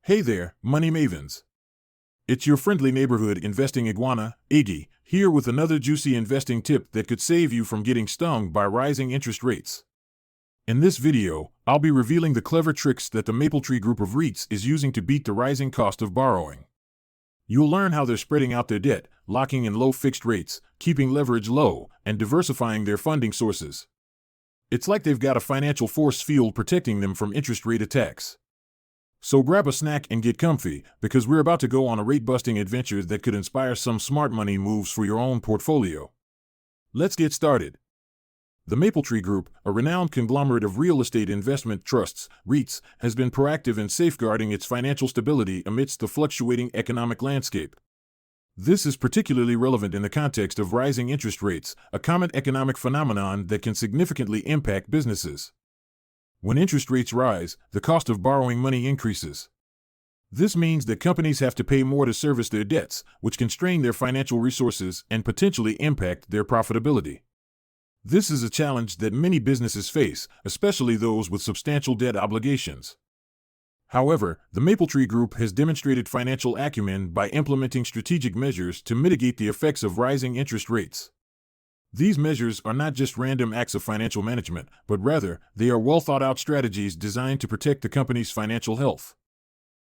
Hey there, money mavens. It's your friendly neighborhood Investing Iguana, Iggy, here with another juicy investing tip that could save you from getting stung by rising interest rates. In this video, I'll be revealing the clever tricks that the Mapletree group of REITs is using to beat the rising cost of borrowing. You'll learn how they're spreading out their debt, locking in low fixed rates, keeping leverage low, and diversifying their funding sources. It's like they've got a financial force field protecting them from interest rate attacks. So grab a snack and get comfy, because we're about to go on a rate-busting adventure that could inspire some smart money moves for your own portfolio. Let's get started. The Mapletree Group, a renowned conglomerate of real estate investment trusts, REITs, has been proactive in safeguarding its financial stability amidst the fluctuating economic landscape. This is particularly relevant in the context of rising interest rates, a common economic phenomenon that can significantly impact businesses. When interest rates rise, the cost of borrowing money increases. This means that companies have to pay more to service their debts, which can strain their financial resources and potentially impact their profitability. This is a challenge that many businesses face, especially those with substantial debt obligations. However, the Mapletree Group has demonstrated financial acumen by implementing strategic measures to mitigate the effects of rising interest rates. These measures are not just random acts of financial management, but rather, they are well-thought-out strategies designed to protect the company's financial health.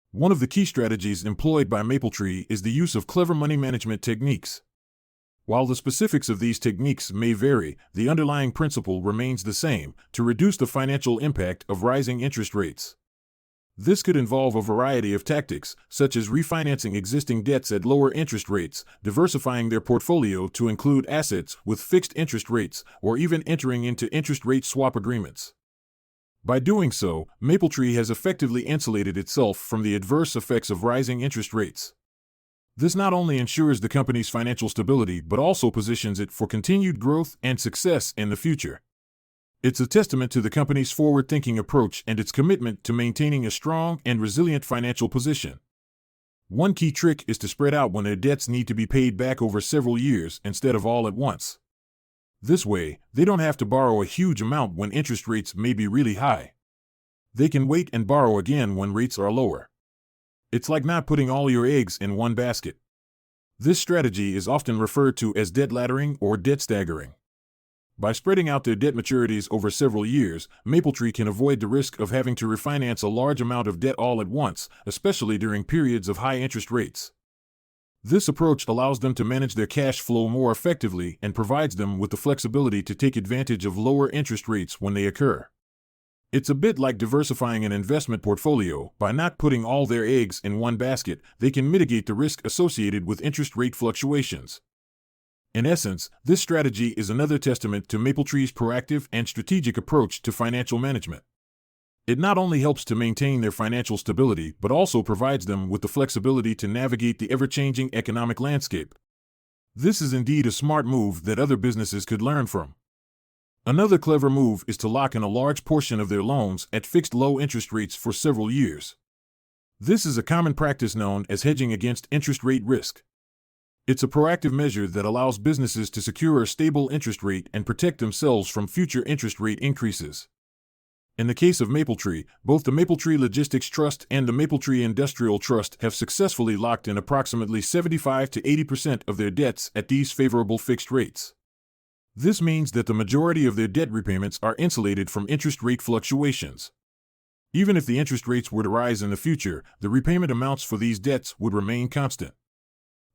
One of the key strategies employed by Mapletree is the use of clever money management techniques. While the specifics of these techniques may vary, the underlying principle remains the same: to reduce the financial impact of rising interest rates. This could involve a variety of tactics, such as refinancing existing debts at lower interest rates, diversifying their portfolio to include assets with fixed interest rates, or even entering into interest rate swap agreements. By doing so, Mapletree has effectively insulated itself from the adverse effects of rising interest rates. This not only ensures the company's financial stability but also positions it for continued growth and success in the future. It's a testament to the company's forward-thinking approach and its commitment to maintaining a strong and resilient financial position. One key trick is to spread out when their debts need to be paid back over several years instead of all at once. This way, they don't have to borrow a huge amount when interest rates may be really high. They can wait and borrow again when rates are lower. It's like not putting all your eggs in one basket. This strategy is often referred to as debt laddering or debt staggering. By spreading out their debt maturities over several years, Mapletree can avoid the risk of having to refinance a large amount of debt all at once, especially during periods of high interest rates. This approach allows them to manage their cash flow more effectively and provides them with the flexibility to take advantage of lower interest rates when they occur. It's a bit like diversifying an investment portfolio. By not putting all their eggs in one basket, they can mitigate the risk associated with interest rate fluctuations. In essence, this strategy is another testament to Mapletree's proactive and strategic approach to financial management. It not only helps to maintain their financial stability but also provides them with the flexibility to navigate the ever-changing economic landscape. This is indeed a smart move that other businesses could learn from. Another clever move is to lock in a large portion of their loans at fixed low interest rates for several years. This is a common practice known as hedging against interest rate risk. It's a proactive measure that allows businesses to secure a stable interest rate and protect themselves from future interest rate increases. In the case of Mapletree, both the Mapletree Logistics Trust and the Mapletree Industrial Trust have successfully locked in approximately 75 to 80% of their debts at these favorable fixed rates. This means that the majority of their debt repayments are insulated from interest rate fluctuations. Even if the interest rates were to rise in the future, the repayment amounts for these debts would remain constant.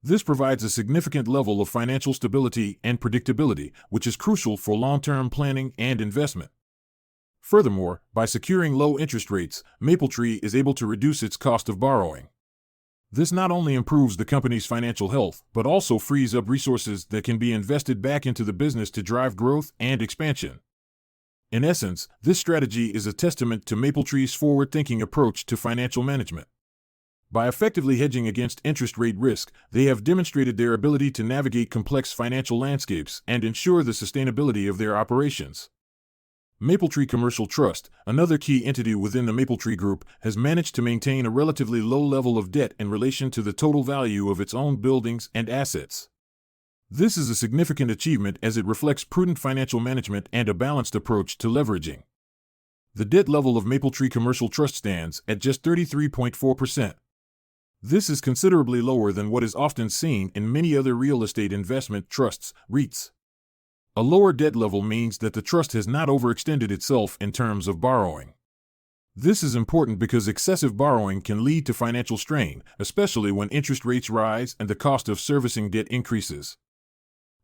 This provides a significant level of financial stability and predictability, which is crucial for long-term planning and investment. Furthermore, by securing low interest rates, Mapletree is able to reduce its cost of borrowing. This not only improves the company's financial health, but also frees up resources that can be invested back into the business to drive growth and expansion. In essence, this strategy is a testament to Mapletree's forward-thinking approach to financial management. By effectively hedging against interest rate risk, they have demonstrated their ability to navigate complex financial landscapes and ensure the sustainability of their operations. Mapletree Commercial Trust, another key entity within the Mapletree Group, has managed to maintain a relatively low level of debt in relation to the total value of its own buildings and assets. This is a significant achievement as it reflects prudent financial management and a balanced approach to leveraging. The debt level of Mapletree Commercial Trust stands at just 33.4%. This is considerably lower than what is often seen in many other real estate investment trusts, REITs. A lower debt level means that the trust has not overextended itself in terms of borrowing. This is important because excessive borrowing can lead to financial strain, especially when interest rates rise and the cost of servicing debt increases.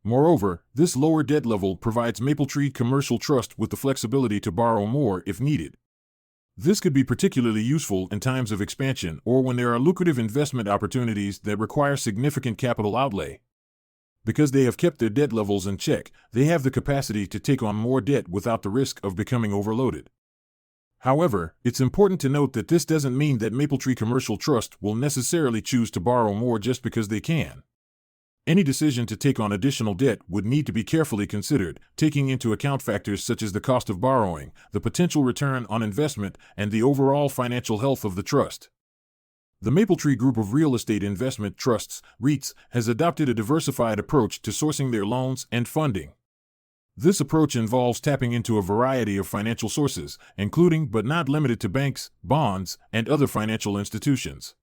Moreover, this lower debt level provides Mapletree Commercial Trust with the flexibility to borrow more if needed. This could be particularly useful in times of expansion or when there are lucrative investment opportunities that require significant capital outlay. Because they have kept their debt levels in check, they have the capacity to take on more debt without the risk of becoming overloaded. However, it's important to note that this doesn't mean that Mapletree Commercial Trust will necessarily choose to borrow more just because they can. Any decision to take on additional debt would need to be carefully considered, taking into account factors such as the cost of borrowing, the potential return on investment, and the overall financial health of the trust. The Mapletree Group of Real Estate Investment Trusts, REITs, has adopted a diversified approach to sourcing their loans and funding. This approach involves tapping into a variety of financial sources, including but not limited to banks, bonds, and other financial institutions.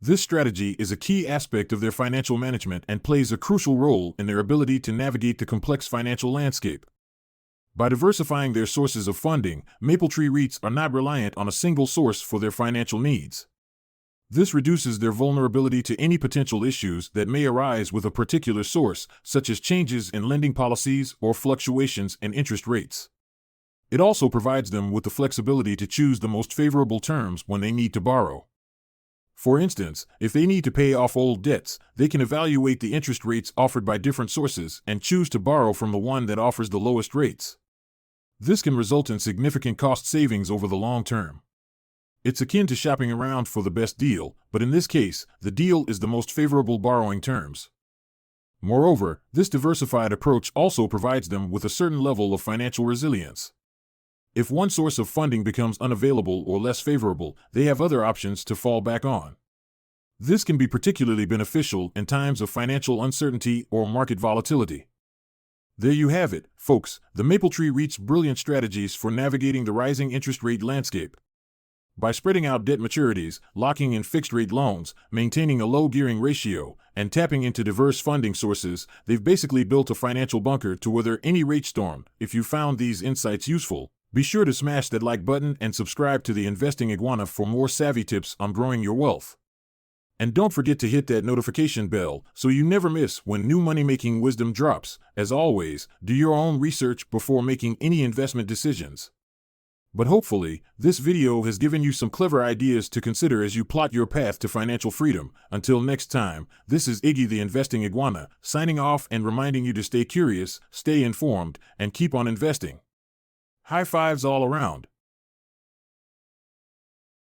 This strategy is a key aspect of their financial management and plays a crucial role in their ability to navigate the complex financial landscape. By diversifying their sources of funding, Mapletree REITs are not reliant on a single source for their financial needs. This reduces their vulnerability to any potential issues that may arise with a particular source, such as changes in lending policies or fluctuations in interest rates. It also provides them with the flexibility to choose the most favorable terms when they need to borrow. For instance, if they need to pay off old debts, they can evaluate the interest rates offered by different sources and choose to borrow from the one that offers the lowest rates. This can result in significant cost savings over the long term. It's akin to shopping around for the best deal, but in this case, the deal is the most favorable borrowing terms. Moreover, this diversified approach also provides them with a certain level of financial resilience. If one source of funding becomes unavailable or less favorable, they have other options to fall back on. This can be particularly beneficial in times of financial uncertainty or market volatility. There you have it, folks, the Mapletree REIT's brilliant strategies for navigating the rising interest rate landscape. By spreading out debt maturities, locking in fixed-rate loans, maintaining a low gearing ratio, and tapping into diverse funding sources, they've basically built a financial bunker to weather any rate storm. If you found these insights useful, be sure to smash that like button and subscribe to the Investing Iguana for more savvy tips on growing your wealth. And don't forget to hit that notification bell so you never miss when new money-making wisdom drops. As always, do your own research before making any investment decisions. But hopefully, this video has given you some clever ideas to consider as you plot your path to financial freedom. Until next time, this is Iggy the Investing Iguana, signing off and reminding you to stay curious, stay informed, and keep on investing. High fives all around.